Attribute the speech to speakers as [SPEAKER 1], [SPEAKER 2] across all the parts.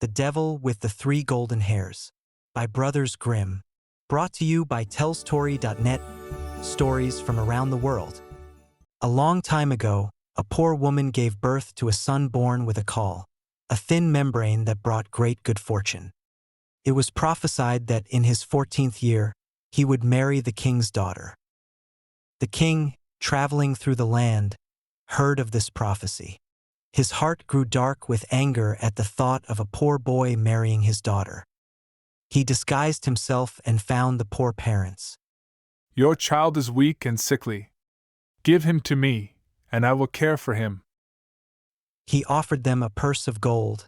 [SPEAKER 1] The Devil with the Three Golden Hairs by Brothers Grimm. Brought to you by TellStory.net, stories from around the world. A long time ago, a poor woman gave birth to a son born with a caul, a thin membrane that brought great good fortune. It was prophesied that in his 14th year, he would marry the king's daughter. The king, traveling through the land, heard of this prophecy. His heart grew dark with anger at the thought of a poor boy marrying his daughter. He disguised himself and found the poor parents.
[SPEAKER 2] Your child is weak and sickly. Give him to me, and I will care for him.
[SPEAKER 1] He offered them a purse of gold,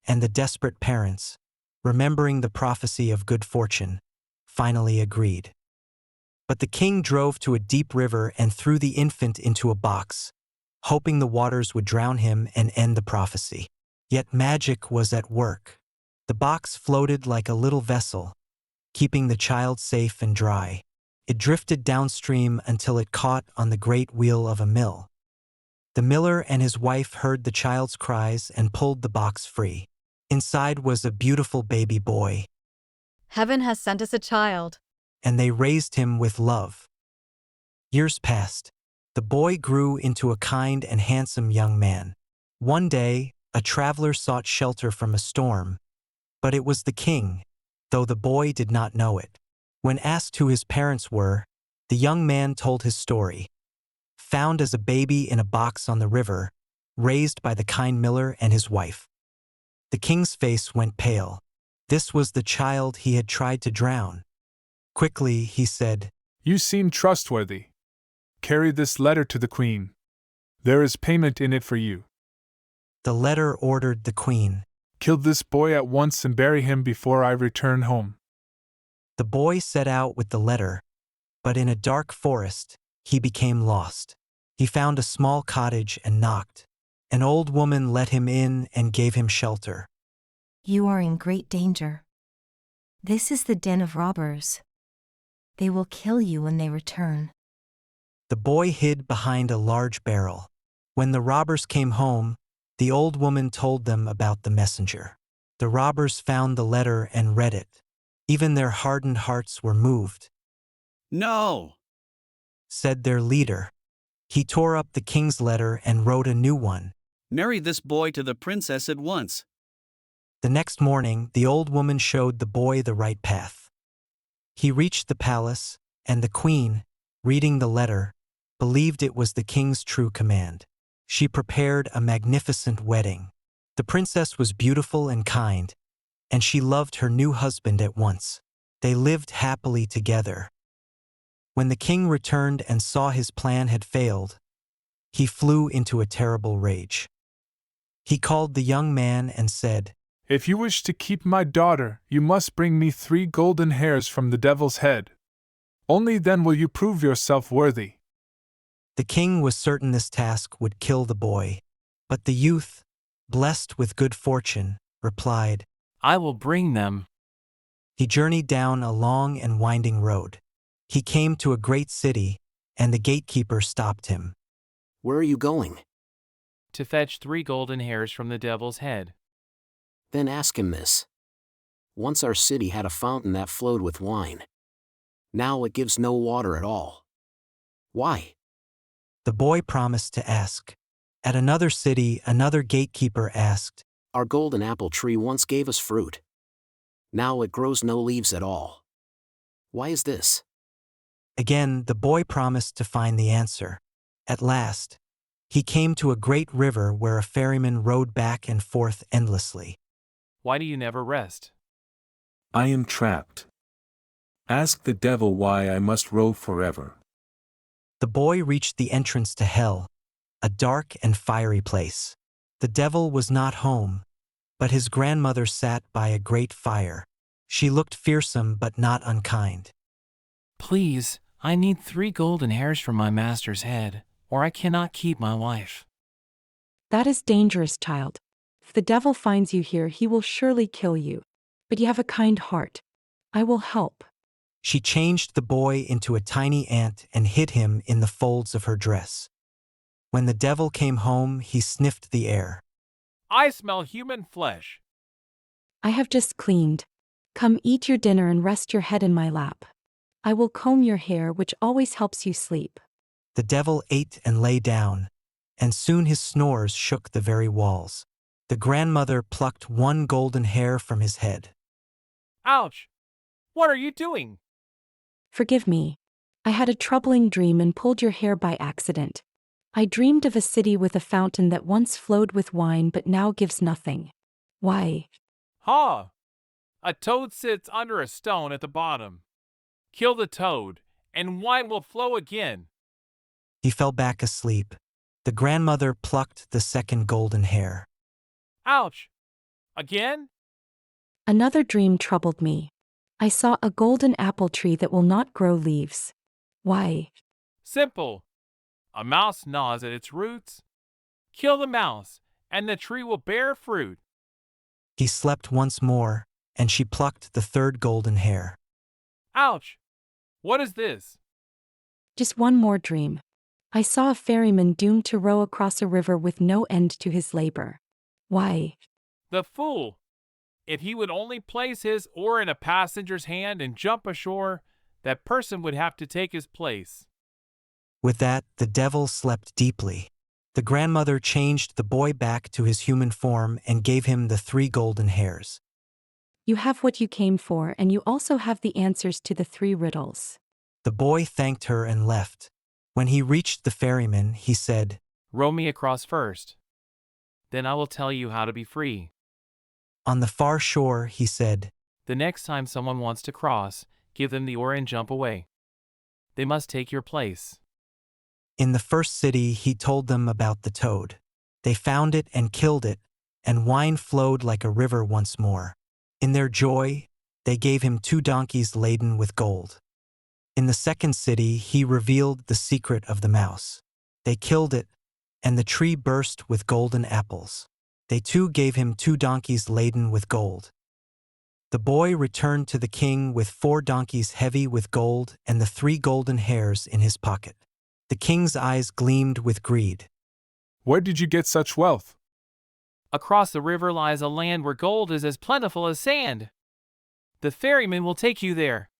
[SPEAKER 1] and the desperate parents, remembering the prophecy of good fortune, finally agreed. But the king drove to a deep river and threw the infant into a box, hoping the waters would drown him and end the prophecy. Yet magic was at work. The box floated like a little vessel, keeping the child safe and dry. It drifted downstream until it caught on the great wheel of a mill. The miller and his wife heard the child's cries and pulled the box free. Inside was a beautiful baby boy,
[SPEAKER 3] Heaven has sent us a child.
[SPEAKER 1] and they raised him with love. Years passed. The boy grew into a kind and handsome young man. One day, a traveler sought shelter from a storm, but it was the king, though the boy did not know it. When asked who his parents were, the young man told his story. Found as a baby in a box on the river, raised by the kind miller and his wife. The king's face went pale. This was the child he had tried to drown. Quickly, he said,
[SPEAKER 2] You seem trustworthy. Carry this letter to the queen. There is payment in it for you.
[SPEAKER 1] The letter ordered the queen.
[SPEAKER 2] Kill this boy at once and bury him before I return home.
[SPEAKER 1] The boy set out with the letter, but in a dark forest, he became lost. He found a small cottage and knocked. An old woman let him in and gave him shelter.
[SPEAKER 4] You are in great danger. This is the den of robbers. They will kill you when they return.
[SPEAKER 1] The boy hid behind a large barrel. When the robbers came home, the old woman told them about the messenger. The robbers found the letter and read it. Even their hardened hearts were moved,
[SPEAKER 5] No!
[SPEAKER 1] said their leader. He tore up the king's letter and wrote a new one.
[SPEAKER 5] Marry this boy to the princess at once.
[SPEAKER 1] The next morning, the old woman showed the boy the right path. He reached the palace, and the queen, reading the letter, believed it was the king's true command. She prepared a magnificent wedding. The princess was beautiful and kind, and she loved her new husband at once. They lived happily together. When the king returned and saw his plan had failed, he flew into a terrible rage. He called the young man and said,
[SPEAKER 2] If you wish to keep my daughter, you must bring me 3 golden hairs from the devil's head. Only then will you prove yourself worthy.
[SPEAKER 1] The king was certain this task would kill the boy, but the youth, blessed with good fortune, replied,
[SPEAKER 6] I will bring them.
[SPEAKER 1] He journeyed down a long and winding road. He came to a great city, and the gatekeeper stopped him.
[SPEAKER 7] Where are you going?
[SPEAKER 6] To fetch 3 golden hairs from the devil's head.
[SPEAKER 7] Then ask him this. Once our city had a fountain that flowed with wine. Now it gives no water at all. Why?
[SPEAKER 1] The boy promised to ask. At another city, another gatekeeper asked,
[SPEAKER 7] Our golden apple tree once gave us fruit. Now it grows no leaves at all. Why is this?
[SPEAKER 1] Again, the boy promised to find the answer. At last, he came to a great river where a ferryman rowed back and forth endlessly.
[SPEAKER 6] Why do you never rest?
[SPEAKER 8] I am trapped. Ask the devil why I must row forever.
[SPEAKER 1] The boy reached the entrance to hell, a dark and fiery place. The devil was not home, but his grandmother sat by a great fire. She looked fearsome but not unkind.
[SPEAKER 6] Please, I need 3 golden hairs from my master's head, or I cannot keep my wife.
[SPEAKER 9] That is dangerous, child. If the devil finds you here, he will surely kill you. But you have a kind heart. I will help.
[SPEAKER 1] She changed the boy into a tiny ant and hid him in the folds of her dress. When the devil came home, he sniffed the air.
[SPEAKER 6] I smell human flesh.
[SPEAKER 9] I have just cleaned. Come eat your dinner and rest your head in my lap. I will comb your hair, which always helps you sleep.
[SPEAKER 1] The devil ate and lay down, and soon his snores shook the very walls. The grandmother plucked one golden hair from his head.
[SPEAKER 6] Ouch! What are you doing?
[SPEAKER 9] Forgive me. I had a troubling dream and pulled your hair by accident. I dreamed of a city with a fountain that once flowed with wine but now gives nothing. Why?
[SPEAKER 6] Ha! A toad sits under a stone at the bottom. Kill the toad, and wine will flow again.
[SPEAKER 1] He fell back asleep. The grandmother plucked the second golden hair.
[SPEAKER 6] Ouch! Again?
[SPEAKER 9] Another dream troubled me. I saw a golden apple tree that will not grow leaves. Why?
[SPEAKER 6] Simple. A mouse gnaws at its roots. Kill the mouse, and the tree will bear fruit.
[SPEAKER 1] He slept once more, and she plucked the third golden hair.
[SPEAKER 6] Ouch! What is this?
[SPEAKER 9] Just one more dream. I saw a ferryman doomed to row across a river with no end to his labor. Why?
[SPEAKER 6] The fool! If he would only place his oar in a passenger's hand and jump ashore, that person would have to take his place.
[SPEAKER 1] With that, the devil slept deeply. The grandmother changed the boy back to his human form and gave him the 3 golden hairs.
[SPEAKER 9] You have what you came for, and you also have the answers to the 3 riddles.
[SPEAKER 1] The boy thanked her and left. When he reached the ferryman, he said,
[SPEAKER 6] Row me across first. Then I will tell you how to be free.
[SPEAKER 1] On the far shore, he said,
[SPEAKER 6] The next time someone wants to cross, give them the oar and jump away. They must take your place.
[SPEAKER 1] In the first city, he told them about the toad. They found it and killed it, and wine flowed like a river once more. In their joy, they gave him 2 donkeys laden with gold. In the second city, he revealed the secret of the mouse. They killed it, and the tree burst with golden apples. They too gave him 2 donkeys laden with gold. The boy returned to the king with 4 donkeys heavy with gold and the 3 golden hairs in his pocket. The king's eyes gleamed with greed.
[SPEAKER 2] Where did you get such wealth?
[SPEAKER 6] Across the river lies a land where gold is as plentiful as sand. The ferryman will take you there.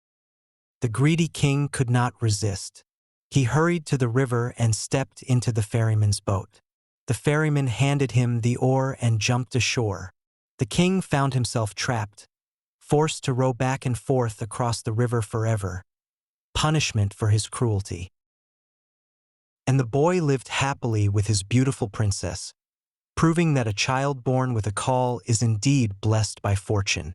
[SPEAKER 1] The greedy king could not resist. He hurried to the river and stepped into the ferryman's boat. The ferryman handed him the oar and jumped ashore. The king found himself trapped, forced to row back and forth across the river forever, punishment for his cruelty. And the boy lived happily with his beautiful princess, proving that a child born with a caul is indeed blessed by fortune.